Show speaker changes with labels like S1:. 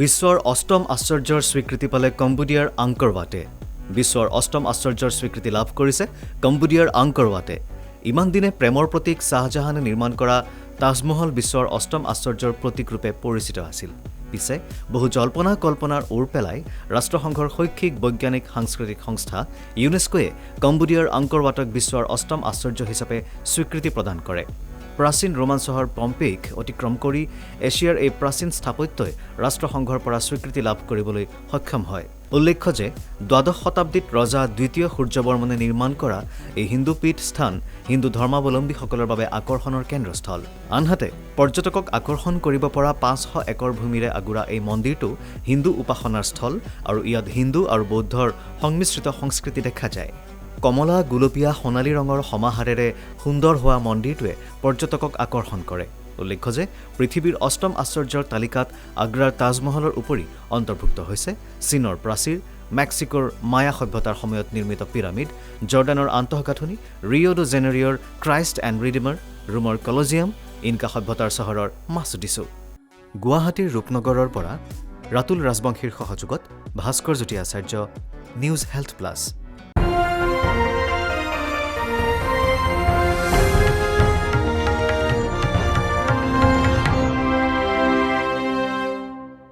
S1: বিশ্বৰ অষ্টম আশ্চৰ্যৰ স্বীকৃতি পালে কম্বোডিয়াৰ আংকৰ ৱাটে। বিশ্বৰ অষ্টম আশ্চৰ্যৰ স্বীকৃতি লাভ কৰিছে কম্বোডিয়াৰ আংকৰ ৱাটে। ইমান দিনে প্ৰেমৰ প্ৰতীক শাহজাহানে নিৰ্মাণ কৰা তাজমহল বিশ্বৰ অষ্টম আশ্চৰ্যৰ প্ৰতীক ৰূপে পৰিচিত আছিল। পিছে বহু জল্পনা কল্পনাৰ ওৰ পেলাই ৰাষ্ট্ৰসংঘৰ শৈক্ষিক বৈজ্ঞানিক সাংস্কৃতিক সংস্থা ইউনেস্কোয়ে কম্বোডিয়াৰ আংকৰ ৱাটক বিশ্বৰ অষ্টম আশ্চৰ্য হিচাপে স্বীকৃতি প্ৰদান কৰে। প্ৰাচীন ৰোমান চহৰ পম্পেইক অতিক্ৰম কৰি এছিয়াৰ এই প্ৰাচীন স্থাপত্যই ৰাষ্ট্ৰসংঘৰ পৰা স্বীকৃতি লাভ কৰিবলৈ সক্ষম হয়। উল্লেখ্য যে দ্বাদশ শতাব্দীত ৰজা দ্বিতীয় সূৰ্যবৰ্মনে নিৰ্মাণ কৰা এই হিন্দুপীঠ স্থান হিন্দু ধৰ্মাৱলম্বীসকলৰ বাবে আকৰ্ষণৰ কেন্দ্ৰস্থল। আনহাতে পৰ্যটকক আকৰ্ষণ কৰিব পৰা 500 একৰ ভূমিৰে আগুৰা এই মন্দিৰটো হিন্দু উপাসনাৰ স্থল আৰু ইয়াত হিন্দু আৰু বৌদ্ধৰ সংমিশ্ৰিত সংস্কৃতি দেখা যায়। কমলা, গুলপীয়া, সোণালী ৰঙৰ সমাহাৰেৰে সুন্দৰ হোৱা মন্দিৰটোৱে পৰ্যটকক আকৰ্ষণ কৰে। উল্লেখ্য যে পৃথিৱীৰ অষ্টম আশ্চৰ্যৰ তালিকাত আগ্ৰাৰ তাজমহলৰ উপৰি অন্তৰ্ভুক্ত হৈছে চীনৰ প্ৰাচীৰ, মেক্সিকোৰ মায়া সভ্যতাৰ সময়ত নিৰ্মিত পিৰামিড, জৰ্ডানৰ আন্তঃগাঁথনি, ৰিঅ' ডি জেনেৰিঅ'ৰ ক্ৰাইষ্ট এণ্ড ৰিডিমাৰ, ৰোমৰ কলজিয়াম, ইনকা সভ্যতাৰ চহৰৰ মাচু পিচ্চু। গুৱাহাটীৰ ৰূপনগৰৰ পৰা ৰাতুল ৰাজবংশীৰ সহযোগত ভাস্কৰ জ্যোতি আচাৰ্য, নিউজ হেল্থ প্লাছ।